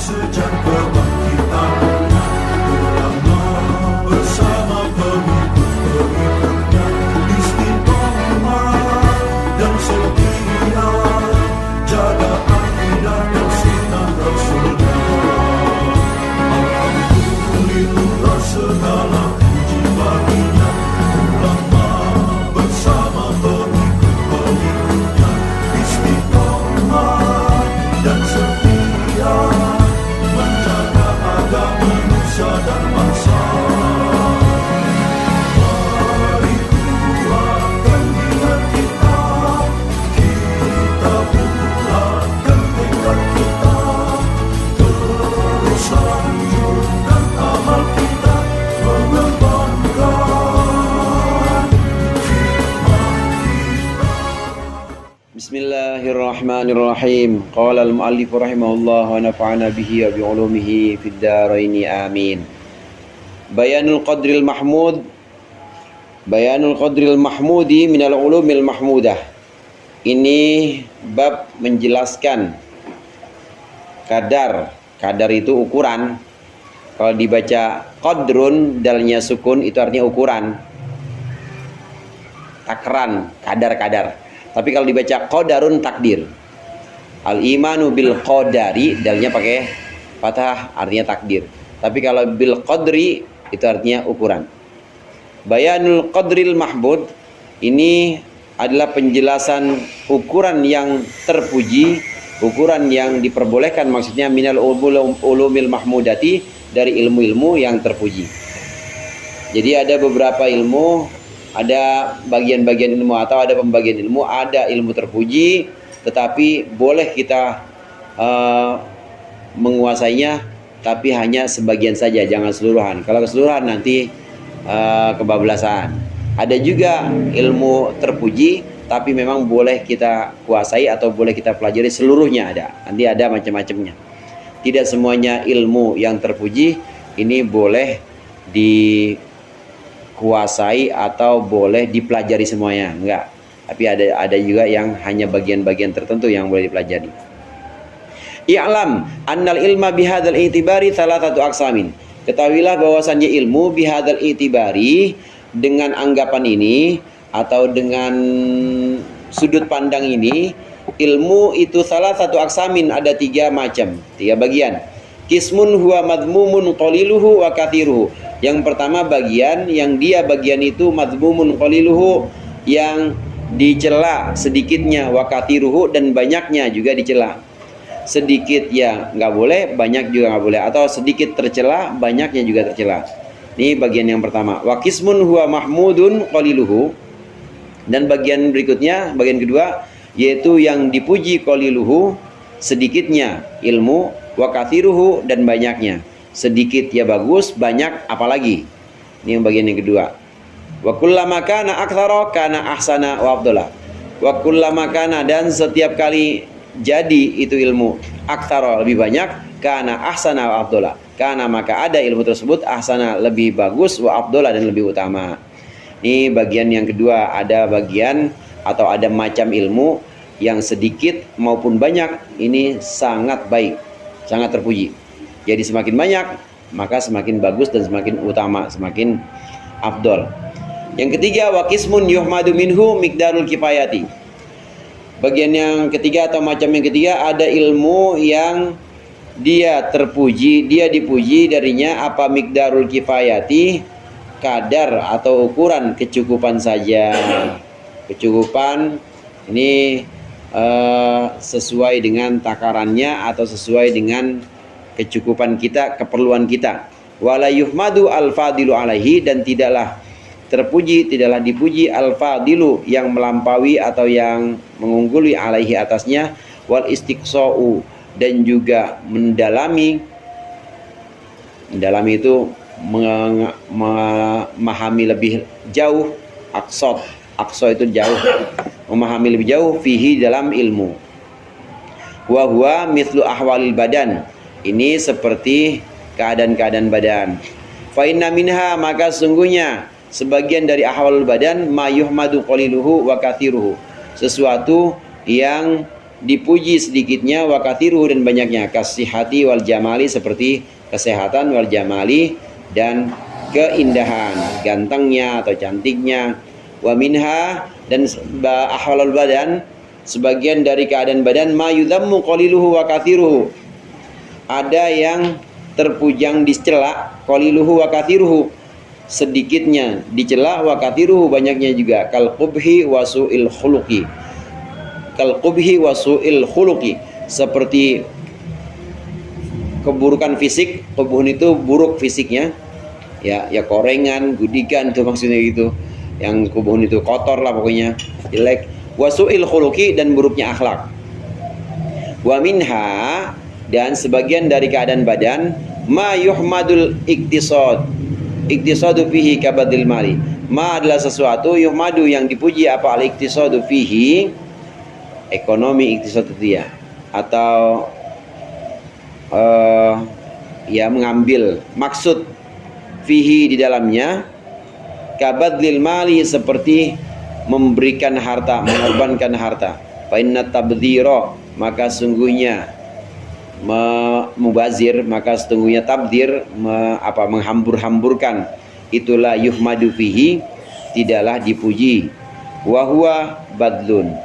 sejak kebangkitan ulama bersama pengikut-pengikutnya istiqomah dan setia jaga akidah dan sunnah Rasulullah. Alhamdulillah segala puji baginya ulama bersama pengikut-pengikutnya istiqomah dan setia menjaga agama nusa dan bangsa. Mari kuatkan niat kita, kita bulatkan tekad kita, terus lanjutkan amal kita, mengembangkan hikmah kita. Bismillahirrahmanirrahim. Qala al-muallif rahimahullah wa nafa'ana bihi wa bi ulumihi fid dharain amin. Bayanul qadril mahmud. Bayanul qadril mahmudi minal ulumil mahmudah. Ini bab menjelaskan kadar. Kadar itu ukuran. Kalau dibaca qadrun dalnya sukun itu artinya ukuran. Takaran, kadar-kadar. Tapi kalau dibaca qadarun takdir. Al-imanu bil qadari dalnya pakai fathah artinya takdir. Tapi kalau bil qadri itu artinya ukuran. Bayanul qadril mahmud ini adalah penjelasan ukuran yang terpuji, ukuran yang diperbolehkan, maksudnya minal ulumil mahmudati, dari ilmu-ilmu yang terpuji. Jadi ada beberapa ilmu, ada bagian-bagian ilmu atau ada pembagian ilmu, ada ilmu terpuji tetapi boleh kita menguasainya, tapi hanya sebagian saja, jangan keseluruhan. Kalau keseluruhan nanti kebablasan. Ada juga ilmu terpuji tapi memang boleh kita kuasai atau boleh kita pelajari seluruhnya, ada. Nanti ada macam-macamnya. Tidak semuanya ilmu yang terpuji ini boleh dikuasai atau boleh dipelajari semuanya, enggak. Tapi ada juga yang hanya bagian-bagian tertentu yang boleh dipelajari. I'lam annal ilma bihadzal i'tibari salasatu aqsamin. Ketahuilah bahwasannya ilmu bihadzal i'tibari, dengan anggapan ini atau dengan sudut pandang ini, ilmu itu salah satu aksamin, ada tiga macam, tiga bagian. Kismun huwa madmumun qaliluhu wa kathiruhu. Yang pertama bagian yang dia bagian itu madmumun qaliluhu, yang dicela sedikitnya, wa kathiruhu, dan banyaknya juga dicela. Sedikit ya nggak boleh, banyak juga nggak boleh, atau sedikit tercela, banyaknya juga tercela. Ini bagian yang pertama. Wa kismun huwa mahmudun qaliluhu. Dan bagian berikutnya, bagian kedua, yaitu yang dipuji qaliluhu, sedikitnya ilmu, wa kathiruhu, dan banyaknya. Sedikit ya bagus, banyak apalagi. Ini yang bagian yang kedua. Wa kullama kana aktsara kana ahsana wa afdala. Wa kullama kana, dan setiap kali jadi itu ilmu aktsara lebih banyak, kana ahsana wa afdala. Karena maka ada ilmu tersebut ahsana lebih bagus, wa afdala, dan lebih utama. Ini bagian yang kedua. Ada bagian atau ada macam ilmu yang sedikit maupun banyak ini sangat baik, sangat terpuji. Jadi semakin banyak maka semakin bagus dan semakin utama, semakin afdol. Yang ketiga, wa qismun yuhmadu minhu miqdarul kifayati. Bagian yang ketiga atau macam yang ketiga, ada ilmu yang dia terpuji, dia dipuji darinya apa miqdarul kifayati, kadar atau ukuran kecukupan saja. Kecukupan ini sesuai dengan takarannya atau sesuai dengan kecukupan kita, keperluan kita. Wala yuhmadu al-fadilu alaihi, dan tidaklah terpuji, tidaklah dipuji al-fadilu, yang melampaui atau yang mengungguli, alaihi, atasnya. Wal istiqsa'u, dan juga mendalami. Mendalami itu memahami lebih jauh. Aqsa itu jauh, memahami lebih jauh, fihi, dalam ilmu. Wa huwa mithlu ahwalil badan, ini seperti keadaan-keadaan badan. Fa inna minha, maka sungguhnya sebagian dari ahwalul badan, ma yuhmadu qaliluhu wa kathiruhu, sesuatu yang dipuji sedikitnya, wa kathiruhu dan banyaknya, kasihati wal jamali seperti kesehatan, wal jamali dan keindahan, gantengnya atau cantiknya, wa minha dan ahwalul badan, sebagian dari keadaan badan, ma yudhammu qaliluhu wa kathiruhu, ada yang terpujang dicela, qaliluhu wa kathiruhu, sedikitnya dicela, wa kathiruhu banyaknya juga, kal qubhi wa su'il khuluqi, kal qubhi wa su'il khuluqi, seperti keburukan fisik. Qubhun itu buruk fisiknya, ya korengan, gudikan itu maksudnya gitu. Yang qubhun itu kotor lah pokoknya, jelek. Wa su'il khuluqi dan buruknya akhlak. Wa minha dan sebagian dari keadaan badan, ma yuhmadul iktisadu fihi kabadil mali, ma adalah sesuatu yuhmadu yang dipuji, apa al iktisadu fihi, ekonomi iktisadu dia, atau ya mengambil maksud fihi di dalamnya, kabadil mali seperti memberikan harta, mengorbankan harta. Fa inna tabdzira, maka sungguhnya mubazir, maka sesungguhnya tabdir, menghambur-hamburkan, itulah yuhmadu fihi, tidaklah dipuji. Wa huwa badlun,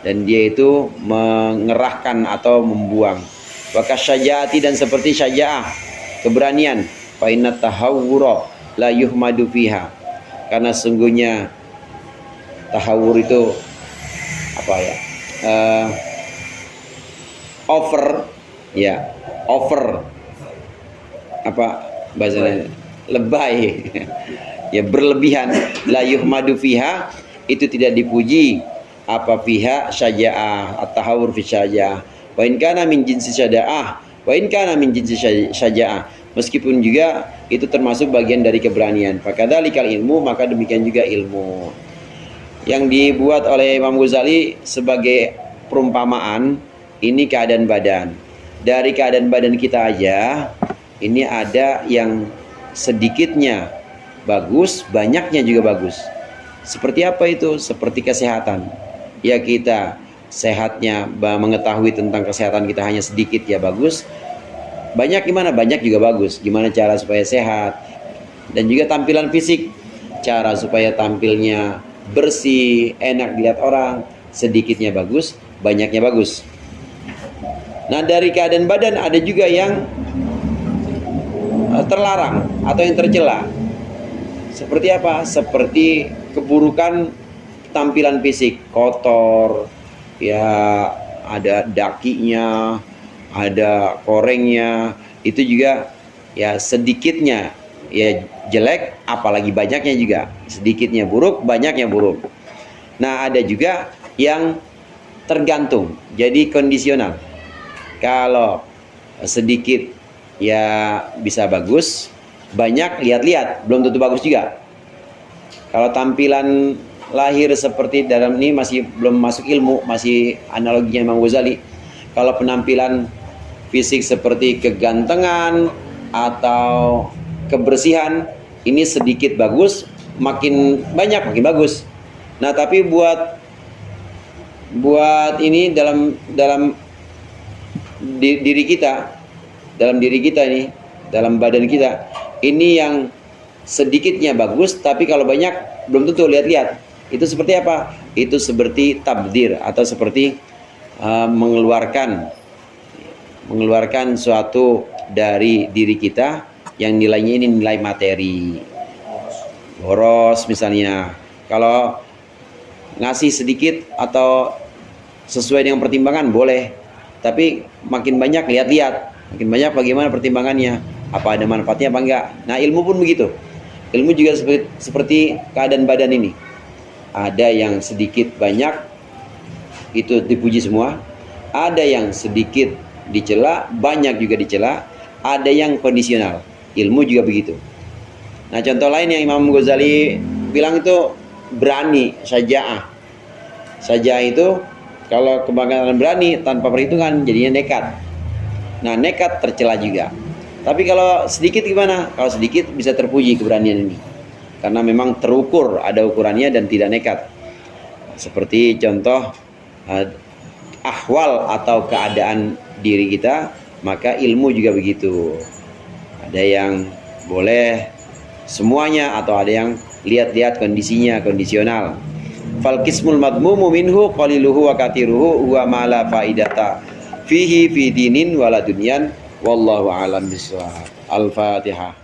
dan dia itu mengerahkan atau membuang. Wa kasyajaati dan seperti syajaah, keberanian. Fa inna tahawwura la yuhmadu fiha, karena sungguhnya tahawur itu apa ya, over apa bahasanya, lebay ya, berlebihan. La yuhmadu fiha, itu tidak dipuji, apa fiha syaja'ah, at-tahawur fi syaja'ah. Wa in kana min jinsi syaja'ah, wa in kana min jinsi syaja'ah, meskipun juga itu termasuk bagian dari keberanian. Fakadzalikal ilmu, maka demikian juga ilmu. Yang dibuat oleh Imam Ghazali sebagai perumpamaan, ini keadaan badan. Dari keadaan badan kita aja, ini ada yang sedikitnya bagus, banyaknya juga bagus. Seperti apa itu? Seperti kesehatan. Ya, kita sehatnya, mengetahui tentang kesehatan kita hanya sedikit ya bagus. Banyak gimana? Banyak juga bagus. Gimana cara supaya sehat? Dan juga tampilan fisik, cara supaya tampilnya bersih, enak dilihat orang, sedikitnya bagus, banyaknya bagus. Nah, dari keadaan badan ada juga yang terlarang atau yang tercela. Seperti apa? Seperti keburukan tampilan fisik, kotor, ya ada dakinya, ada korengnya, itu juga ya sedikitnya ya jelek, apalagi banyaknya juga. Sedikitnya buruk, banyaknya buruk. Nah, ada juga yang tergantung, jadi kondisional. Kalau sedikit ya bisa bagus, banyak lihat-lihat belum tentu bagus juga. Kalau tampilan lahir seperti dalam ini masih belum masuk ilmu, masih analoginya Imam Ghazali. Kalau penampilan fisik seperti kegantengan atau kebersihan, ini sedikit bagus, makin banyak makin bagus. Nah, tapi buat ini dalam diri kita, dalam diri kita ini, dalam badan kita, ini yang sedikitnya bagus, tapi kalau banyak belum tentu lihat-lihat. Itu seperti apa? Itu seperti tabdir, atau seperti mengeluarkan suatu dari diri kita yang nilainya ini nilai materi. Boros misalnya, kalau ngasih sedikit atau sesuai dengan pertimbangan boleh, tapi makin banyak lihat-lihat, makin banyak bagaimana pertimbangannya, apa ada manfaatnya apa enggak. Nah, ilmu pun begitu. Ilmu juga seperti keadaan badan ini. Ada yang sedikit banyak itu dipuji semua, ada yang sedikit dicela, banyak juga dicela, ada yang kondisional. Ilmu juga begitu. Nah, contoh lain yang Imam Ghazali bilang itu berani, syaja'ah. Syaja'ah itu kalau kebanggaan berani tanpa perhitungan jadinya nekat. Nah, nekat tercela juga. Tapi kalau sedikit gimana? Kalau sedikit bisa terpuji keberanian ini, karena memang terukur, ada ukurannya dan tidak nekat. Seperti contoh ahwal atau keadaan diri kita, maka ilmu juga begitu. Ada yang boleh semuanya atau ada yang lihat-lihat kondisinya, kondisional. Fal qismul madmumu minhu qaliluhu wa katiruhu huwa ma la faidata fihi fi dinin wala dunyan wallahu a'lam bishawab. Al-Fatihah.